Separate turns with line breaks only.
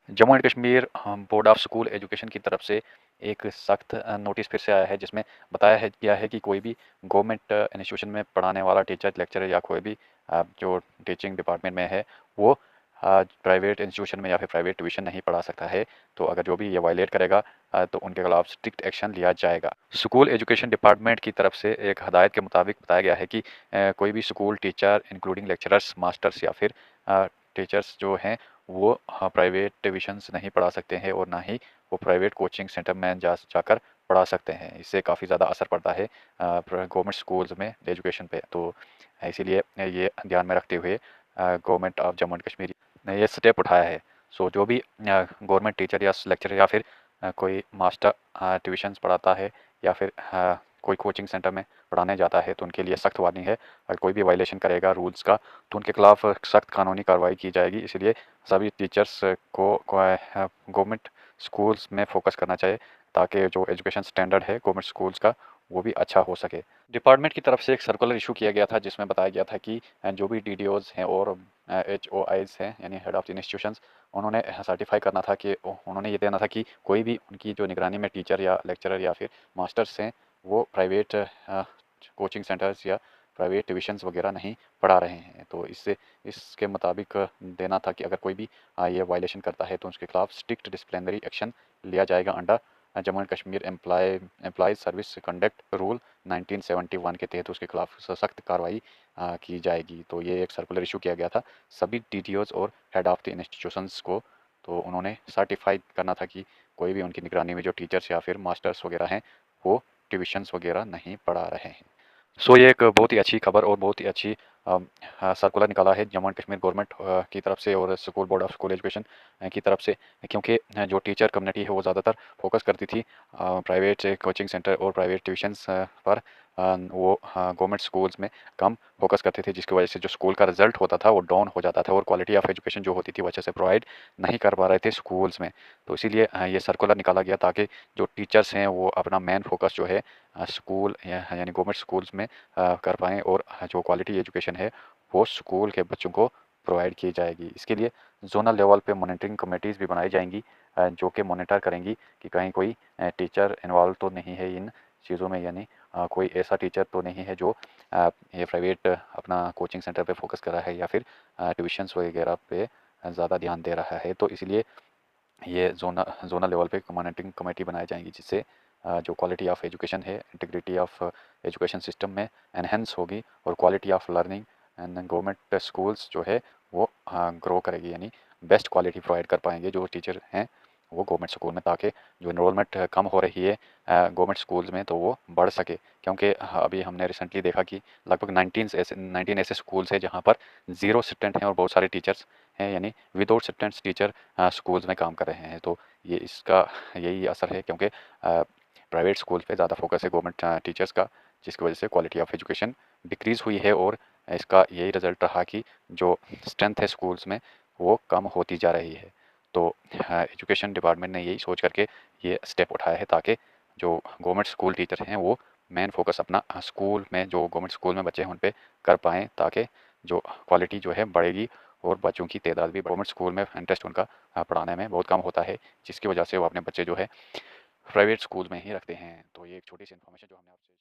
Jammu and Kashmir board of school education की तरफ से एक सख्त नोटिस फिर से आया है, जिसमें बताया है गया है कि कोई भी गवर्नमेंट इंस्टीट्यूशन में पढ़ाने वाला टीचर, लेक्चरर या कोई भी जो टीचिंग डिपार्टमेंट में है वो प्राइवेट इंस्टीट्यूशन में या फिर प्राइवेट ट्यूशन नहीं पढ़ा सकता है। तो अगर जो भी ये वायलेट करेगा तो उनके खिलाफ स्ट्रिक्ट एक्शन लिया जाएगा। स्कूल एजुकेशन डिपार्टमेंट की तरफ से एक हदायत के मुताबिक बताया गया है कि कोई भी school teacher including lecturers, masters या फिर टीचर्स जो हैं वो प्राइवेट ट्यूशन्स नहीं पढ़ा सकते हैं और ना ही वो प्राइवेट कोचिंग सेंटर में जाकर पढ़ा सकते हैं। इससे काफ़ी ज़्यादा असर पड़ता है गवर्नमेंट स्कूल्स में एजुकेशन पे। तो इसीलिए ये ध्यान में रखते हुए government of Jammu and Kashmir ने ये स्टेप उठाया है। सो जो भी गवर्नमेंट टीचर या लेक्चरर या फिर कोई मास्टर ट्यूशन्स पढ़ाता है या फिर कोई कोचिंग सेंटर में पढ़ाने जाता है तो उनके लिए सख्त वार्निंग है। अगर कोई भी वायलेशन करेगा रूल्स का तो उनके खिलाफ सख्त कानूनी कार्रवाई की जाएगी। इसलिए सभी टीचर्स को गवर्नमेंट स्कूल्स में फोकस करना चाहिए ताकि जो एजुकेशन स्टैंडर्ड है गवर्नमेंट स्कूल्स का वो भी अच्छा हो सके। डिपार्टमेंट की तरफ से एक सर्कुलर इशू किया गया था जिसमें बताया गया था कि जो भी डीडीओज हैं और HOIs हैं यानी हेड ऑफ द इंस्टीट्यूशंस, उन्होंने सर्टिफाई करना था कि उन्होंने ये देना था कि कोई भी उनकी जो निगरानी में टीचर या लेक्चरर या फिर मास्टर्स हैं वो प्राइवेट कोचिंग सेंटर्स या प्राइवेट ट्यूशन्स वगैरह नहीं पढ़ा रहे हैं। तो इससे इसके मुताबिक देना था कि अगर कोई भी ये वायलेशन करता है तो उसके खिलाफ स्ट्रिक्ट डिसिप्लिनरी एक्शन लिया जाएगा under Jammu and Kashmir employ service conduct rule 1971 के तहत उसके खिलाफ सख्त कार्रवाई की जाएगी। तो ये एक सर्कुलर इशू किया गया था सभी डीटीओज और हेड ऑफ द इंस्टीट्यूशंस को। तो उन्होंने सर्टिफाई करना था कि कोई भी उनकी निगरानी में जो टीचर्स या फिर मास्टर्स वगैरह हैं वो ट्यूशन्स वगैरह नहीं पढ़ा रहे हैं। सो ये एक बहुत ही अच्छी खबर और बहुत ही अच्छी सर्कुलर निकाला है जम्मू एंड कश्मीर गवर्नमेंट की तरफ से और school board of school education की तरफ से, क्योंकि जो टीचर कम्युनिटी है वो ज़्यादातर फोकस करती थी प्राइवेट कोचिंग सेंटर और प्राइवेट ट्यूशन्स पर। वो गवर्नमेंट स्कूल्स में कम फोकस करते थे, जिसकी वजह से जो स्कूल का रिजल्ट होता था वो डाउन हो जाता था और क्वालिटी ऑफ एजुकेशन जो होती थी वो अच्छे से प्रोवाइड नहीं कर पा रहे थे स्कूल्स में। तो इसीलिए ये सर्कुलर निकाला गया ताकि जो टीचर्स हैं वो अपना मेन फोकस जो है स्कूल यानी गवर्नमेंट स्कूल्स में कर पाएँ और जो क्वालिटी एजुकेशन है वो स्कूल के बच्चों को प्रोवाइड की जाएगी। इसके लिए ज़ोनल लेवल पे मॉनिटरिंग कमेटीज़ भी बनाई जाएंगी जो कि मॉनिटर करेंगी कि कहीं कोई टीचर इन्वॉल्व तो नहीं है इन चीज़ों में, यानी कोई ऐसा टीचर तो नहीं है जो ये प्राइवेट अपना कोचिंग सेंटर पे फोकस कर रहा है या फिर ट्यूशन्स वगैरह पे ज़्यादा ध्यान दे रहा है। तो इसलिए ये ज़ोनल लेवल पे मॉनिटरिंग कमेटी बनाई जाएंगी जिससे जो क्वालिटी ऑफ एजुकेशन है, इंटीग्रिटी ऑफ एजुकेशन सिस्टम में एनहेंस होगी और quality of learning and government schools जो है वो ग्रो करेगी, यानी बेस्ट क्वालिटी प्रोवाइड कर पाएंगे जो टीचर हैं वो गवर्नमेंट स्कूल में, ताकि जो इनरोलमेंट कम हो रही है गवर्नमेंट स्कूल्स में तो वो बढ़ सके। क्योंकि अभी हमने रिसेंटली देखा कि लगभग 19 ऐसे स्कूल्स हैं जहाँ पर ज़ीरो स्टूडेंट हैं और बहुत सारे टीचर्स हैं, यानी विदाउट स्टूडेंट्स टीचर स्कूल्स में काम कर रहे हैं। तो ये इसका यही असर है, क्योंकि प्राइवेट स्कूल पे ज़्यादा फोकस है गवर्नमेंट टीचर्स का, जिसकी वजह से क्वालिटी ऑफ एजुकेशन डिक्रीज़ हुई है और इसका यही रिज़ल्ट रहा कि जो स्ट्रेंथ है स्कूल्स में वो कम होती जा रही है। तो एजुकेशन डिपार्टमेंट ने यही सोच करके ये स्टेप उठाया है ताकि जो गवर्नमेंट स्कूल टीचर हैं वो मेन फोकस अपना स्कूल में, जो गवर्नमेंट स्कूल में बच्चे हैं उन पे कर पाएँ, ताकि जो क्वालिटी जो है बढ़ेगी और बच्चों की तादाद भी। गवर्नमेंट स्कूल में इंटरेस्ट उनका पढ़ाने में बहुत कम होता है, जिसकी वजह से वो अपने बच्चे जो है प्राइवेट स्कूल में ही रखते हैं। तो ये एक छोटी सी इन्फॉर्मेशन जो हमने आपसे